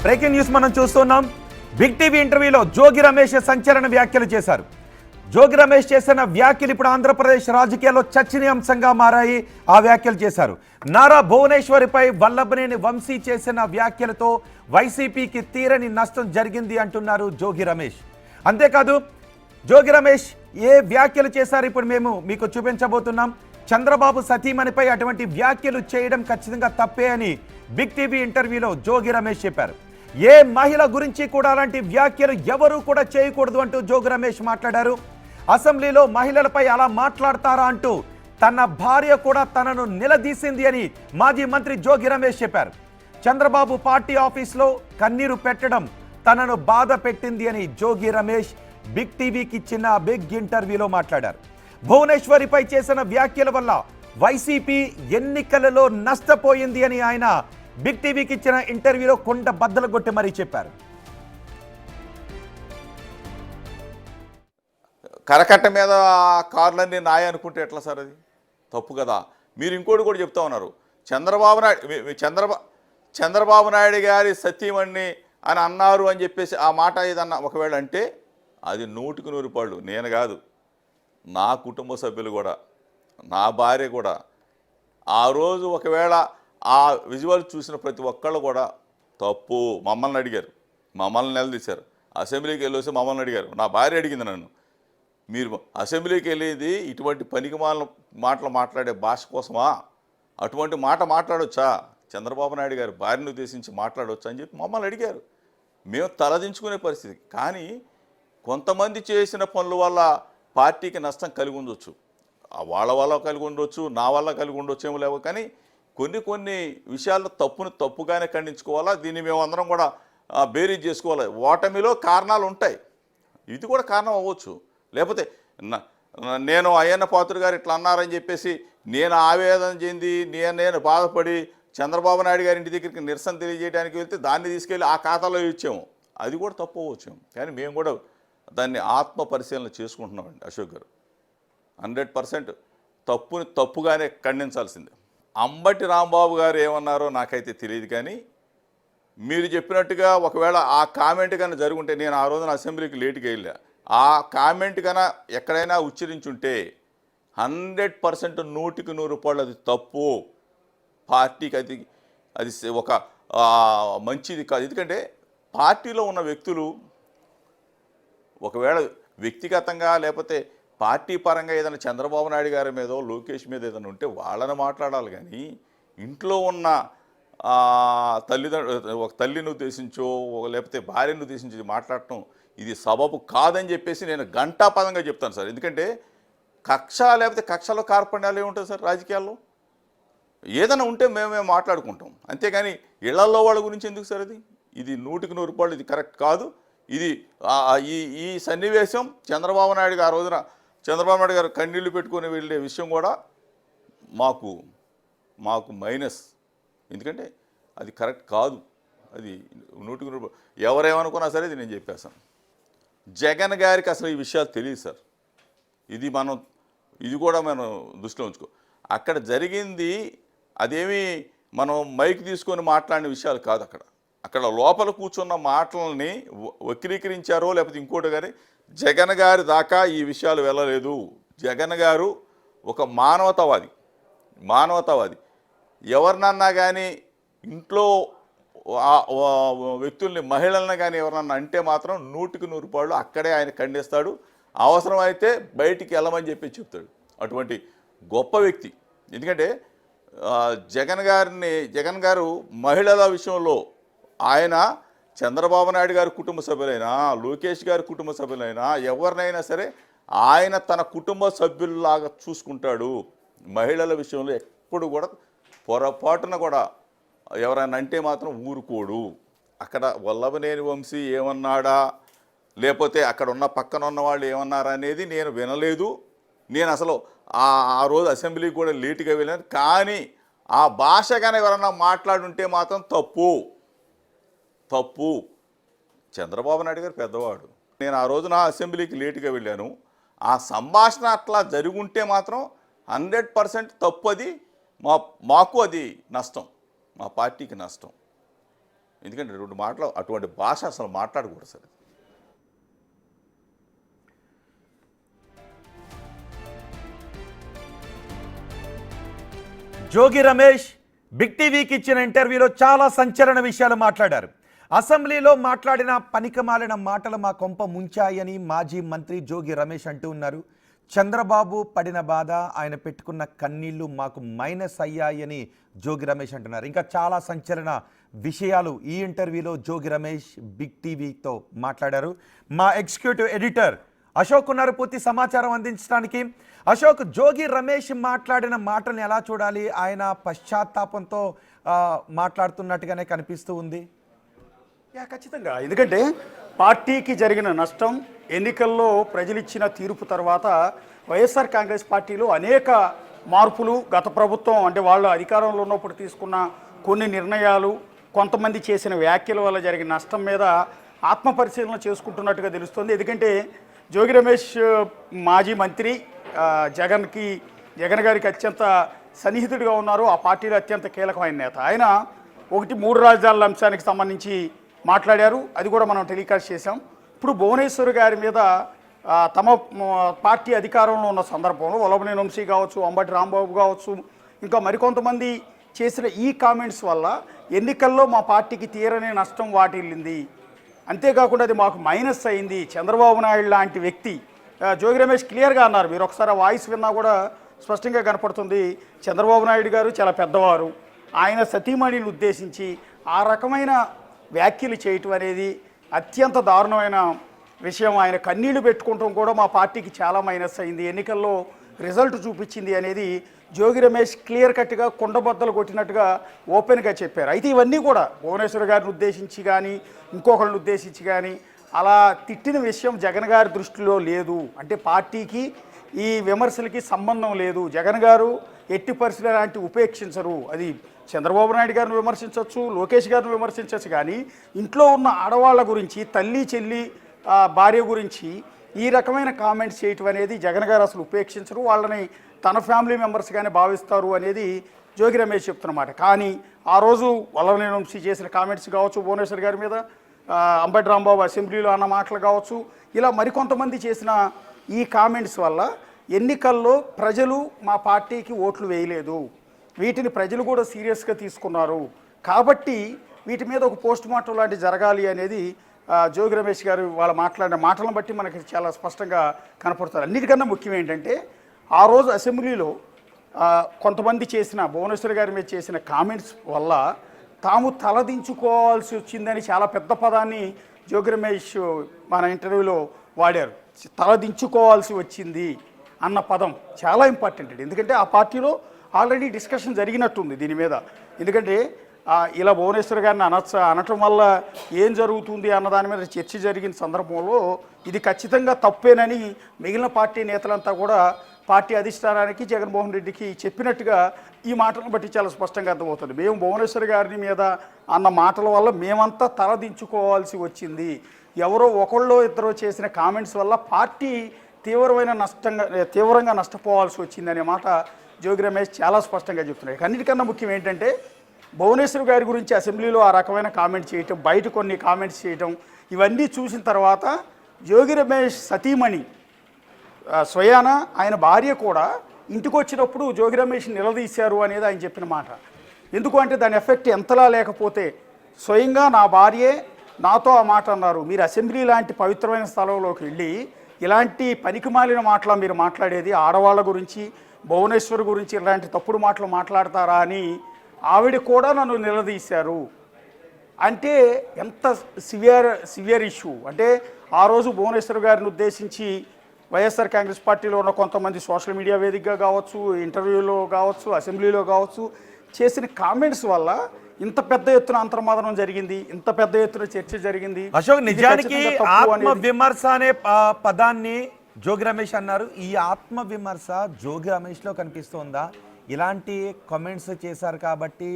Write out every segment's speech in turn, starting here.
Breaking news మనం చూస్తున్నాం. Big TV ఇంటర్వ్యూలో జోగి రమేష్ సంచలన వ్యాఖ్యలు చేశారు. జోగి రమేష్ చేసిన వ్యాఖ్యలు ఇప్పుడు ఆంధ్రప్రదేశ్ రాజకీయాల్లో చర్చనీయాంశంగా మారాయి. ఆ వ్యాఖ్యలు చేశారు. నారా భువనేశ్వరిపై వల్లభనేని వంశీ చేసిన వ్యాఖ్యలతో వైసీపీకి తీరని నష్టం జరిగింది అంటున్నారు జోగి రమేష్. అంతేకాదు జోగి రమేష్ ఏ వ్యాఖ్యలు చేశారు ఇప్పుడు మేము మీకు చూపించబోతున్నాం. చంద్రబాబు సతీమణిపై అటువంటి వ్యాఖ్యలు చేయడం ఖచ్చితంగా తప్పే అని బిగ్ టీవీ ఇంటర్వ్యూలో జోగి రమేష్ చెప్పారు. ఏ మహిళ గురించి కూడా అలాంటి వ్యాఖ్యలు ఎవరూ కూడా చేయకూడదు అంటూ జోగి రమేష్ మాట్లాడారు. అసెంబ్లీలో మహిళలపై అలా మాట్లాడతారా అంటూ తన భార్య కూడా తనను నిలదీసింది అని మాజీ మంత్రి జోగి రమేష్ చెప్పారు. చంద్రబాబు పార్టీ ఆఫీస్లో కన్నీరు పెట్టడం తనను బాధ పెట్టింది అని జోగి రమేష్ బిగ్ టీవీకి ఇచ్చిన బిగ్ ఇంటర్వ్యూలో మాట్లాడారు. భువనేశ్వరిపై చేసిన వ్యాఖ్యల వల్ల వైసీపీ ఎన్నికలలో నష్టపోయింది అని ఆయన బిగ్ టీవీకి ఇచ్చిన ఇంటర్వ్యూలో కొండ బద్దలు కొట్టి మరీ చెప్పారు. కరకట్ట మీద కార్లన్నీ నాయ అనుకుంటే ఎట్లా సార్? అది తప్పు కదా. మీరు ఇంకోటి కూడా చెప్తా ఉన్నారు, చంద్రబాబు నాయుడు గారి సతీమణి అని అన్నారు అని చెప్పేసి ఆ మాట ఏదన్నా ఒకవేళ అంటే అది 100కి 100 పాళ్ళు. నేను కాదు, నా కుటుంబ సభ్యులు కూడా, నా భార్య కూడా ఆ రోజు ఒకవేళ ఆ విజువల్ చూసిన ప్రతి ఒక్కళ్ళు కూడా తప్పు. మమ్మల్ని అడిగారు, మమ్మల్ని నిలదీశారు. అసెంబ్లీకి వెళ్ళొస్తే మమ్మల్ని అడిగారు. నా భార్య అడిగింది నన్ను, మీరు అసెంబ్లీకి వెళ్ళేది ఇటువంటి పనికిమాలిన మాటలు మాట్లాడే భాష కోసమా? అటువంటి మాట మాట్లాడొచ్చా? చంద్రబాబు నాయుడు గారు భార్యను ఉద్దేశించి మాట్లాడవచ్చా అని చెప్పి మమ్మల్ని అడిగారు. మేము తలదించుకునే పరిస్థితి. కానీ కొంతమంది చేసిన పనుల వల్ల పార్టీకి నష్టం కలిగి ఉండొచ్చు, వాళ్ళ వల్ల కలిగి ఉండొచ్చు, నా వల్ల కలిగి ఉండొచ్చు ఏమో లేవు. కానీ కొన్ని విషయాల్లో తప్పును తప్పుగానే ఖండించుకోవాలా. దీన్ని మేము అందరం కూడా బేరీజ్ చేసుకోవాలి. ఓటమిలో కారణాలు ఉంటాయి, ఇది కూడా కారణం అవ్వచ్చు. లేకపోతే నేను అయ్యన్న పాత్రుడు గారు ఇట్లా అన్నారని చెప్పేసి నేను ఆవేదన చెంది నేను బాధపడి చంద్రబాబు నాయుడు గారి ఇంటి దగ్గరికి నిరసన తెలియజేయడానికి వెళ్తే దాన్ని తీసుకెళ్ళి ఆ ఖాతాలో ఇచ్చాము, అది కూడా తప్పు అవ్వచ్చు. కానీ మేము కూడా దాన్ని ఆత్మ పరిశీలన చేసుకుంటున్నామండి. అశోక్ గారు 100% తప్పుని తప్పుగానే ఖండించాల్సిందే. అంబటి రాంబాబు గారు ఏమన్నారో నాకైతే తెలియదు. కానీ మీరు చెప్పినట్టుగా ఒకవేళ ఆ కామెంట్ కన్నా జరుగుంటే, నేను ఆ రోజున అసెంబ్లీకి లేటుగా వెళ్ళా, ఆ కామెంట్ కన్నా ఎక్కడైనా ఉచ్చరించుంటే 100% 100కి 100 రూపాయలు అది తప్పు. పార్టీకి అది ఒక మంచిది కాదు. ఎందుకంటే పార్టీలో ఉన్న వ్యక్తులు ఒకవేళ వ్యక్తిగతంగా లేకపోతే పార్టీ పరంగా ఏదైనా చంద్రబాబు నాయుడు గారి మీదో లోకేష్ మీద ఏదైనా ఉంటే వాళ్ళని మాట్లాడాలి. కానీ ఇంట్లో ఉన్న ఒక తల్లిని ఉద్దేశించో లేకపోతే భార్యను ఉద్దేశించి మాట్లాడటం ఇది సబబు కాదని చెప్పేసి నేను ఘంటాపదంగా చెప్తాను సార్. ఎందుకంటే కక్ష లేకపోతే కక్షలో కార్పణ్యాలు ఏముంటుంది సార్ రాజకీయాల్లో? ఏదైనా ఉంటే మేమే మాట్లాడుకుంటాం, అంతేగాని ఇళ్లలో వాళ్ళ గురించి ఎందుకు సార్? ఇది 100కి 100 రూపాయలు ఇది కరెక్ట్ కాదు. ఇది ఈ సన్నివేశం చంద్రబాబు నాయుడు గారు ఆ రోజున చంద్రబాబు నాయుడు గారు కన్నీళ్లు పెట్టుకొని వెళ్ళే విషయం కూడా మాకు మైనస్. ఎందుకంటే అది కరెక్ట్ కాదు. అది 100కి 100 ఎవరేమనుకున్నా సరే ఇది నేను చెప్పేస్తాను. జగన్ గారికి అసలు ఈ విషయాలు తెలియదు సార్. ఇది కూడా మనం దృష్టిలో ఉంచుకో. అక్కడ జరిగింది అదేమి మనం మైక్ తీసుకొని మాట్లాడిన విషయాలు కాదు. అక్కడ లోపల కూర్చున్న మాటలని వక్రీకరించారో లేకపోతే ఇంకోటి. కానీ జగన్ గారి దాకా ఈ విషయాలు వెళ్ళలేదు. జగన్ గారు ఒక మానవతావాది. ఎవరినన్నా కానీ ఇంట్లో వ్యక్తుల్ని మహిళలను కానీ ఎవరన్నా అంటే మాత్రం 100కి 100 రూపాయలు అక్కడే ఆయన ఖండిస్తాడు. అవసరమైతే బయటికి వెళ్ళమని చెప్పి చెప్తాడు. అటువంటి గొప్ప వ్యక్తి. ఎందుకంటే జగన్ గారు మహిళల విషయంలో ఆయన చంద్రబాబు నాయుడు గారి కుటుంబ సభ్యులైనా లోకేష్ గారి కుటుంబ సభ్యులైనా ఎవరినైనా సరే ఆయన తన కుటుంబ సభ్యుల్లాగా చూసుకుంటాడు. మహిళల విషయంలో ఎప్పుడు కూడా పొరపాటున కూడా ఎవరైనా అంటే మాత్రం ఊరుకోడు. అక్కడ వల్లభనేని వంశీ ఏమన్నాడా లేకపోతే అక్కడ ఉన్న పక్కన ఉన్న వాళ్ళు ఏమన్నారా అనేది నేను వినలేదు. నేను అసలు ఆ రోజు అసెంబ్లీకి కూడా లేటుగా వెళ్ళాను. కానీ ఆ భాష కానీ ఎవరన్నా మాట్లాడుంటే మాత్రం తప్పు. చంద్రబాబు నాయుడు గారు పెద్దవాడు. నేను ఆ రోజున అసెంబ్లీకి లేటుగా వెళ్ళాను. ఆ సంభాషణ అట్లా జరుగుంటే మాత్రం 100% తప్పు. అది మాకు అది నష్టం, మా పార్టీకి నష్టం. ఎందుకంటే 2 మాటలు అటువంటి భాష అసలు మాట్లాడకూడదు సార్. జోగి రమేష్ బిగ్ టీవీకి ఇచ్చిన ఇంటర్వ్యూలో చాలా సంచలన విషయాలు మాట్లాడారు. అసెంబ్లీలో మాట్లాడిన పనికిమాలిన మాటలు మా కొంప ముంచాయని మాజీ మంత్రి జోగి రమేష్ అంటూ ఉన్నారు. చంద్రబాబు పడిన బాధ, ఆయన పెట్టుకున్న కన్నీళ్లు మాకు మైనస్ అయ్యాయని జోగి రమేష్ అంటున్నారు. ఇంకా చాలా సంచలన విషయాలు ఈ ఇంటర్వ్యూలో జోగి రమేష్ బిగ్ టీవీతో మాట్లాడారు. మా ఎగ్జిక్యూటివ్ ఎడిటర్ అశోక్ ఉన్నారు పూర్తి సమాచారం అందించడానికి. అశోక్, జోగి రమేష్ మాట్లాడిన మాటల్ని ఎలా చూడాలి? ఆయన పశ్చాత్తాపంతో మాట్లాడుతున్నట్టుగానే కనిపిస్తూ ఉంది. ఖచ్చితంగా. ఎందుకంటే పార్టీకి జరిగిన నష్టం, ఎన్నికల్లో ప్రజలిచ్చిన తీర్పు తర్వాత వైఎస్ఆర్ కాంగ్రెస్ పార్టీలో అనేక మార్పులు, గత ప్రభుత్వం అంటే వాళ్ళు అధికారంలో ఉన్నప్పుడు తీసుకున్న కొన్ని నిర్ణయాలు, కొంతమంది చేసిన వ్యాఖ్యల వల్ల జరిగిన నష్టం మీద ఆత్మపరిశీలన చేసుకుంటున్నట్టుగా తెలుస్తుంది. ఎందుకంటే జోగి రమేష్ మాజీ మంత్రి, జగన్ గారికి అత్యంత సన్నిహితుడిగా ఉన్నారు. ఆ పార్టీలో అత్యంత కీలకమైన నేత. ఆయన 3 రాజధానుల అంశానికి సంబంధించి మాట్లాడారు. అది కూడా మనం టెలికాస్ట్ చేశాం. ఇప్పుడు భువనేశ్వర్ గారి మీద తమ పార్టీ అధికారంలో ఉన్న సందర్భంలో వల్లభనేని వంశీ కావచ్చు, అంబటి రాంబాబు కావచ్చు, ఇంకా మరికొంతమంది చేసిన ఈ కామెంట్స్ వల్ల ఎన్నికల్లో మా పార్టీకి తీరని నష్టం వాటిల్లింది. అంతేకాకుండా అది మాకు మైనస్ అయింది. చంద్రబాబు నాయుడు లాంటి వ్యక్తి, జోగి రమేష్ క్లియర్గా అన్నారు, మీరు ఒకసారి వాయిస్ విన్నా కూడా స్పష్టంగా కనపడుతుంది. చంద్రబాబు నాయుడు గారు చాలా పెద్దవారు, ఆయన సతీమణిని ఉద్దేశించి ఆ రకమైన వ్యాఖ్యలు చేయటం అనేది అత్యంత దారుణమైన విషయం. ఆయన కన్నీళ్లు పెట్టుకుంటాం కూడా మా పార్టీకి చాలా మైనస్ అయింది, ఎన్నికల్లో రిజల్ట్ చూపించింది అనేది జోగి రమేష్ క్లియర్ కట్గా కుండబద్దలు కొట్టినట్టుగా ఓపెన్గా చెప్పారు. అయితే ఇవన్నీ కూడా భువనేశ్వర్ గారిని ఉద్దేశించి కానీ ఇంకొకరిని ఉద్దేశించి కానీ అలా తిట్టిన విషయం జగన్ గారి దృష్టిలో లేదు. అంటే పార్టీకి ఈ విమర్శలకి సంబంధం లేదు. జగన్ గారు ఎట్టి పరిస్థితులు లాంటి ఉపేక్షించరు. అది చంద్రబాబు నాయుడు గారిని విమర్శించవచ్చు, లోకేష్ గారిని విమర్శించవచ్చు, కానీ ఇంట్లో ఉన్న ఆడవాళ్ళ గురించి, తల్లి చెల్లి భార్య గురించి ఈ రకమైన కామెంట్స్ చేయటం అనేది జగన్ గారు అసలు ఉపేక్షించరు. వాళ్ళని తన ఫ్యామిలీ మెంబర్స్గానే భావిస్తారు అనేది జోగి రమేష్ చెప్తున్నమాట. కానీ ఆ రోజు వల్లభనేని వంశీ చేసిన కామెంట్స్ కావచ్చు, భువనేశ్వర్ గారి మీద అంబటి రాంబాబు అసెంబ్లీలో అన్న మాటలు కావచ్చు, ఇలా మరికొంతమంది చేసిన ఈ కామెంట్స్ వల్ల ఎన్నికల్లో ప్రజలు మా పార్టీకి ఓట్లు వేయలేదు. వీటిని ప్రజలు కూడా సీరియస్గా తీసుకున్నారు. కాబట్టి వీటి మీద ఒక పోస్ట్ మార్టం లాంటివి జరగాలి అనేది జోగి రమేష్ గారు వాళ్ళు మాట్లాడిన మాటలను బట్టి మనకి చాలా స్పష్టంగా కనపడుతుంది. అన్నిటికన్నా ముఖ్యం ఏంటంటే ఆ రోజు అసెంబ్లీలో కొంతమంది చేసిన, భువనేశ్వర్ గారి మీద చేసిన కామెంట్స్ వల్ల తాము తలదించుకోవాల్సి వచ్చిందని చాలా పెద్ద పదాన్ని జోగి రమేష్ మన ఇంటర్వ్యూలో వాడారు. తలదించుకోవాల్సి వచ్చింది అన్న పదం చాలా ఇంపార్టెంట్. ఎందుకంటే ఆ పార్టీలో ఆల్రెడీ డిస్కషన్ జరిగినట్టుంది దీని మీద. ఎందుకంటే ఇలా భువనేశ్వర్ గారిని అనటం వల్ల ఏం జరుగుతుంది అన్న దాని మీద చర్చ జరిగిన సందర్భంలో ఇది ఖచ్చితంగా తప్పేనని మిగిలిన పార్టీ నేతలంతా కూడా పార్టీ అధిష్టానానికి, జగన్మోహన్ రెడ్డికి చెప్పినట్టుగా ఈ మాటలను బట్టి చాలా స్పష్టంగా అర్థమవుతుంది. మేము భువనేశ్వర్ గారి మీద అన్న మాటల వల్ల మేమంతా తలదించుకోవాల్సి వచ్చింది. ఎవరో ఒకళ్ళో ఇద్దరో చేసిన కామెంట్స్ వల్ల పార్టీ తీవ్రంగా నష్టపోవాల్సి వచ్చిందనే మాట జోగి రమేష్ చాలా స్పష్టంగా చెప్తున్నాడు. అన్నిటికన్నా ముఖ్యం ఏంటంటే భువనేశ్వర్ గారి గురించి అసెంబ్లీలో ఆ రకమైన కామెంట్ చేయటం, బయట కొన్ని కామెంట్స్ చేయటం, ఇవన్నీ చూసిన తర్వాత జోగి రమేష్ సతీమణి స్వయాన ఆయన భార్య కూడా ఇంటికి వచ్చినప్పుడు జోగి రమేష్ నిలదీశారు అనేది ఆయన చెప్పిన మాట. ఎందుకు అంటే దాని ఎఫెక్ట్ ఎంతలా లేకపోతే స్వయంగా నా భార్యే నాతో ఆ మాట అన్నారు, మీరు అసెంబ్లీ లాంటి పవిత్రమైన స్థలంలోకి వెళ్ళి ఇలాంటి పనికిమాలిన మాటలు మీరు మాట్లాడేది, ఆడవాళ్ళ గురించి, భువనేశ్వర్ గురించి ఇలాంటి తప్పుడు మాటలు మాట్లాడతారా అని ఆవిడ కూడా నన్ను నిలదీశారు. అంటే ఎంత సివియర్ ఇష్యూ అంటే ఆ రోజు భువనేశ్వర్ గారిని ఉద్దేశించి వైఎస్ఆర్ కాంగ్రెస్ పార్టీలో ఉన్న కొంతమంది సోషల్ మీడియా వేదికగా కావచ్చు, ఇంటర్వ్యూలో కావచ్చు, అసెంబ్లీలో కావచ్చు చేసిన కామెంట్స్ వల్ల ఇంత పెద్ద ఎత్తున అంతర్మాదనం జరిగింది, ఇంత పెద్ద ఎత్తున చర్చ జరిగింది. అశోక్, నిజానికి ఆత్మ విమర్శ అనే పదాన్ని జోగి రమేష్ అన్నారు. ఈ ఆత్మ విమర్శ జోగి రమేష్లో కనిపిస్తుందా? ఇలాంటి కామెంట్స్ చేశారు కాబట్టి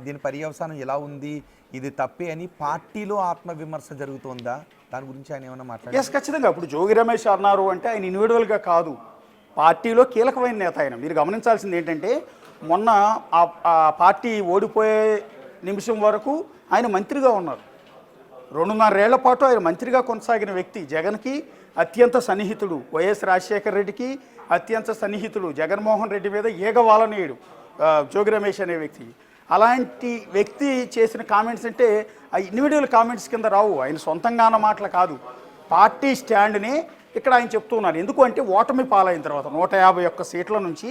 దీని పర్యవసానం ఎలా ఉంది, ఇది తప్పే అని పార్టీలో ఆత్మ విమర్శ జరుగుతుందా? దాని గురించి ఆయన ఏమైనా మాట్లాడారు? ఎస్, ఖచ్చితంగా. ఇప్పుడు జోగి రమేష్ అన్నారు అంటే ఆయన ఇండివిజువల్గా కాదు, పార్టీలో కీలకమైన నేత ఆయన. మీరు గమనించాల్సింది ఏంటంటే మొన్న ఆ పార్టీ ఓడిపోయే నిమిషం వరకు ఆయన మంత్రిగా ఉన్నారు. 2.5 ఏళ్ల పాటు ఆయన మంత్రిగా కొనసాగిన వ్యక్తి, జగన్కి అత్యంత సన్నిహితుడు, వైఎస్ రాజశేఖర రెడ్డికి అత్యంత సన్నిహితుడు, జగన్మోహన్ రెడ్డి మీద ఈగవాలనీయుడు జోగి రమేష్ అనే వ్యక్తి. అలాంటి వ్యక్తి చేసిన కామెంట్స్ అంటే ఆ ఇండివిజువల్ కామెంట్స్ కింద రావు, ఆయన సొంతంగా అన్న మాటలు కాదు, పార్టీ స్టాండ్ని ఇక్కడ ఆయన చెప్తున్నారు. ఎందుకు అంటే ఓటమి పాలైన తర్వాత 151 సీట్ల నుంచి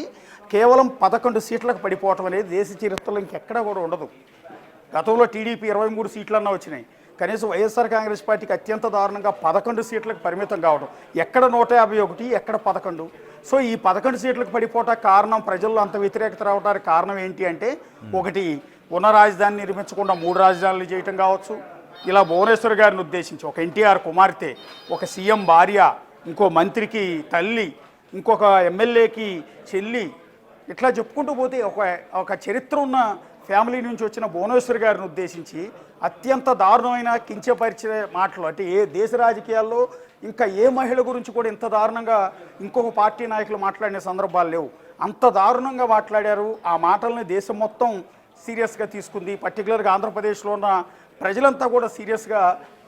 కేవలం 11 సీట్లకు పడిపోవటం అనేది దేశ చరిత్రలో ఇంకెక్కడా కూడా ఉండదు. గతంలో టీడీపీ 23 సీట్లన్నా వచ్చినాయి, కనీసం వైఎస్ఆర్ కాంగ్రెస్ పార్టీకి అత్యంత దారుణంగా 11 సీట్లకు పరిమితం కావడం, ఎక్కడ 151, ఎక్కడ 11. సో ఈ 11 సీట్లకు పడిపోవటానికి కారణం, ప్రజల్లో అంత వ్యతిరేకత రావడానికి కారణం ఏంటి అంటే, ఒకటి ఉన్న రాజధాని నిర్మించకుండా 3 రాజధానులు చేయటం కావచ్చు, ఇలా భువనేశ్వర్ గారిని ఉద్దేశించి ఒక ఎన్టీఆర్ కుమార్తె, ఒక సీఎం భార్య, ఇంకో మంత్రికి తల్లి, ఇంకొక ఎమ్మెల్యేకి చెల్లి, ఇట్లా చెప్పుకుంటూ పోతే ఒక చరిత్ర ఉన్న ఫ్యామిలీ నుంచి వచ్చిన భువనేశ్వర్ గారిని ఉద్దేశించి అత్యంత దారుణమైన కించపరిచే మాటలు, అంటే ఏ దేశ రాజకీయాల్లో ఇంకా ఏ మహిళ గురించి కూడా ఇంత దారుణంగా ఇంకొక పార్టీ నాయకులు మాట్లాడిన సందర్భాలు లేవు. అంత దారుణంగా మాట్లాడారు. ఆ మాటల్ని దేశం మొత్తం సీరియస్గా తీసుకుంది, పర్టికులర్గా ఆంధ్రప్రదేశ్లో ఉన్న ప్రజలంతా కూడా సీరియస్గా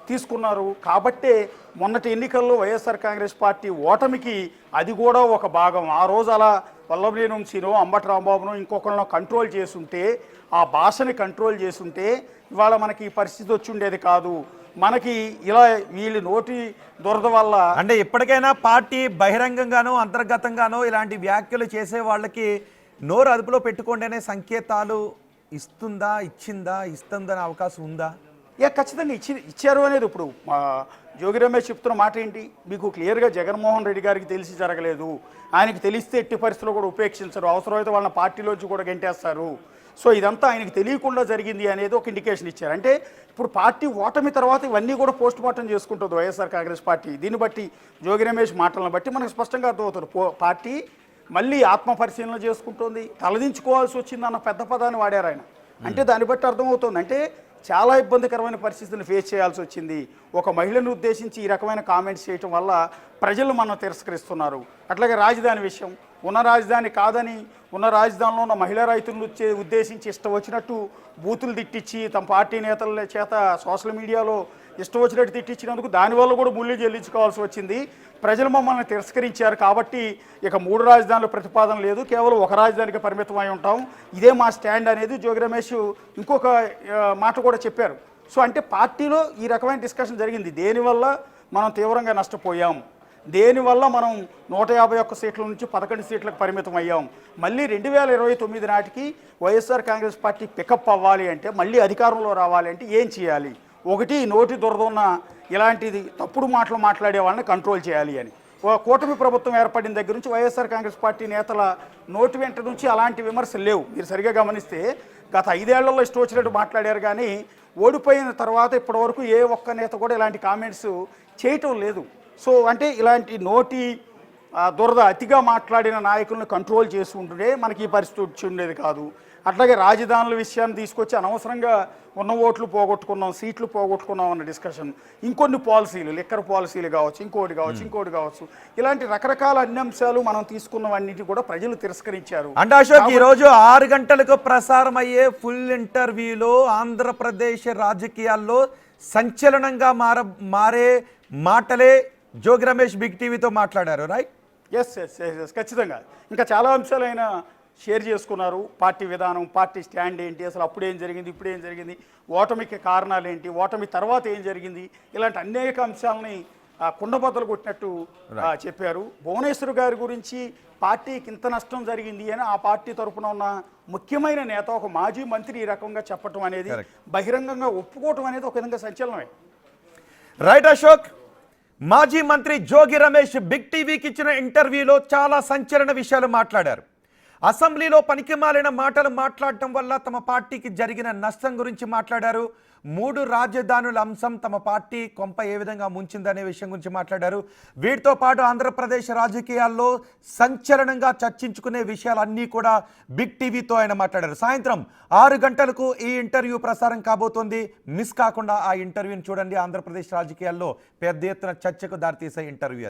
తీసుకున్నారు. కాబట్టే మొన్నటి ఎన్నికల్లో వైఎస్ఆర్ కాంగ్రెస్ పార్టీ ఓటమికి అది కూడా ఒక భాగం. ఆ రోజు అలా వల్లభనేని వంశీనో అంబటి రాంబాబునో ఇంకొకరినో కంట్రోల్ చేసుంటే, ఆ భాషని కంట్రోల్ చేసుంటే ఇవాళ మనకి ఈ పరిస్థితి వచ్చి ఉండేది కాదు. మనకి ఇలా వీళ్ళు నోటి దురద వల్ల, అంటే ఇప్పటికైనా పార్టీ బహిరంగంగానో అంతర్గతంగానో ఇలాంటి వ్యాఖ్యలు చేసే వాళ్ళకి నోరు అదుపులో పెట్టుకోండి అనే సంకేతాలు ఇచ్చిందా ఇస్తుందనే అవకాశం ఉందా? ఖచ్చితంగా ఇచ్చారు అనేది. ఇప్పుడు జోగి రమేష్ చెప్తున్న మాట ఏంటి, మీకు క్లియర్గా జగన్మోహన్ రెడ్డి గారికి తెలిసి జరగలేదు, ఆయనకు తెలిస్తే ఎట్టి పరిస్థితుల్లో కూడా ఉపేక్షించరు, అవసరమైతే వాళ్ళ పార్టీలోంచి కూడా గెంటేస్తారు. సో ఇదంతా ఆయనకు తెలియకుండా జరిగింది అనేది ఒక ఇండికేషన్ ఇచ్చారు. అంటే ఇప్పుడు పార్టీ ఓటమి తర్వాత ఇవన్నీ కూడా పోస్ట్ మార్టం చేసుకుంటుంది వైఎస్ఆర్ కాంగ్రెస్ పార్టీ. దీన్ని బట్టి జోగి రమేష్ మాటలను బట్టి మనకు స్పష్టంగా అర్థమవుతుంది, పార్టీ మళ్ళీ ఆత్మ పరిశీలన చేసుకుంటుంది. తలదించుకోవాల్సి వచ్చిందన్న పెద్ద పదాన్ని వాడారు ఆయన. అంటే దాన్ని బట్టి అర్థమవుతుంది, అంటే చాలా ఇబ్బందికరమైన పరిస్థితులను ఫేస్ చేయాల్సి వచ్చింది. ఒక మహిళను ఉద్దేశించి ఈ రకమైన కామెంట్స్ చేయటం వల్ల ప్రజలు మనం తిరస్కరిస్తున్నారు. అట్లాగే రాజధాని విషయం, ఉన్న రాజధాని కాదని ఉన్న రాజధానిలో ఉన్న మహిళా రైతులను ఉద్దేశించి ఇష్టం వచ్చినట్టు బూతులు తిట్టించి తమ పార్టీ నేతల చేత సోషల్ మీడియాలో ఇష్టం వచ్చినట్టు తిట్టించినందుకు దానివల్ల కూడా మూల్యం చెల్లించుకోవాల్సి వచ్చింది. ప్రజలు మమ్మల్ని తిరస్కరించారు కాబట్టి ఇక 3 రాజధానుల ప్రతిపాదన లేదు, కేవలం ఒక రాజధానికి పరిమితమై ఉంటాం, ఇదే మా స్టాండ్ అనేది జోగి రమేష్ ఇంకొక మాట కూడా చెప్పారు. సో అంటే పార్టీలో ఈ రకమైన డిస్కషన్ జరిగింది. దేనివల్ల మనం తీవ్రంగా నష్టపోయాం, దేనివల్ల మనం 151 సీట్ల నుంచి 11 సీట్లకు పరిమితం అయ్యాం, మళ్ళీ 2029 నాటికి వైఎస్ఆర్ కాంగ్రెస్ పార్టీ పికప్ అవ్వాలి అంటే, మళ్ళీ అధికారంలో రావాలి అంటే ఏం చేయాలి? ఒకటి, నోటి దురదున్న ఇలాంటిది తప్పుడు మాటలు మాట్లాడే వాళ్ళని కంట్రోల్ చేయాలి అని. కూటమి ప్రభుత్వం ఏర్పడిన దగ్గర నుంచి వైఎస్ఆర్ కాంగ్రెస్ పార్టీ నేతల నోటి వెంట నుంచి అలాంటి విమర్శలు లేవు. మీరు సరిగా గమనిస్తే గత 5 ఏళ్లలో ఇష్టం వచ్చినట్టు మాట్లాడారు, కానీ ఓడిపోయిన తర్వాత ఇప్పటివరకు ఏ ఒక్క నేత కూడా ఇలాంటి కామెంట్స్ చేయటం లేదు. సో అంటే ఇలాంటి నోటి దురద అతిగా మాట్లాడిన నాయకులను కంట్రోల్ చేసి ఉంటుండే మనకి ఈ పరిస్థితి వచ్చి ఉండేది కాదు. అట్లాగే రాజధానుల విషయాన్ని తీసుకొచ్చి అనవసరంగా ఉన్న ఓట్లు పోగొట్టుకున్నాం, సీట్లు పోగొట్టుకున్నాం అన్న డిస్కషన్, ఇంకొన్ని పాలసీలు, లిక్కర్ పాలసీలు కావచ్చు, ఇంకోటి కావచ్చు, ఇలాంటి రకరకాల అన్ని అంశాలు మనం తీసుకున్నవన్నిటి కూడా ప్రజలు తిరస్కరించారు. అంటే అశోక్, ఈ రోజు 6 గంటలకు ప్రసారం అయ్యే ఫుల్ ఇంటర్వ్యూలో ఆంధ్రప్రదేశ్ రాజకీయాల్లో సంచలనంగా మారే మాటలే జోగి రమేష్ బిగ్ టీవీతో మాట్లాడారు, రైట్? ఎస్ ఖచ్చితంగా. ఇంకా చాలా అంశాలు ఆయన షేర్ చేసుకున్నారు. పార్టీ విధానం, పార్టీ స్టాండ్ ఏంటి, అసలు అప్పుడేం జరిగింది, ఇప్పుడేం జరిగింది, ఓటమికి కారణాలు ఏంటి, ఓటమి తర్వాత ఏం జరిగింది, ఇలాంటి అనేక అంశాలని కుండబద్దలు కొట్టినట్టు చెప్పారు. భువనేశ్వర్ గారి గురించి పార్టీకి ఇంత నష్టం జరిగింది అని ఆ పార్టీ తరఫున ఉన్న ముఖ్యమైన నేత, ఒక మాజీ మంత్రి ఈ రకంగా చెప్పటం అనేది, బహిరంగంగా ఒప్పుకోవటం అనేది ఒక విధంగా సంచలనమే. రైట్ అశోక్, మాజీ మంత్రి జోగి రమేష్ బిగ్ టీవీకి ఇచ్చిన ఇంటర్వ్యూలో చాలా సంచలన విషయాలు మాట్లాడారు. అసెంబ్లీలో పనికిమాలిన మాటలు మాట్లాడటం వల్ల తమ పార్టీకి జరిగిన నష్టం గురించి మాట్లాడారు. 3 రాజధానుల అంశం తమ పార్టీ కొంప ఏ విధంగా ముంచిందనే విషయం గురించి మాట్లాడారు. వీటితో పాటు ఆంధ్రప్రదేశ్ రాజకీయాల్లో సంచలనంగా చర్చించుకునే విషయాలన్నీ కూడా బిగ్ టీవీతో ఆయన మాట్లాడారు. సాయంత్రం 6 గంటలకు ఈ ఇంటర్వ్యూ ప్రసారం కాబోతోంది. మిస్ కాకుండా ఆ ఇంటర్వ్యూని చూడండి. ఆంధ్రప్రదేశ్ రాజకీయాల్లో పెద్ద ఎత్తున చర్చకు దారితీసే ఇంటర్వ్యూ.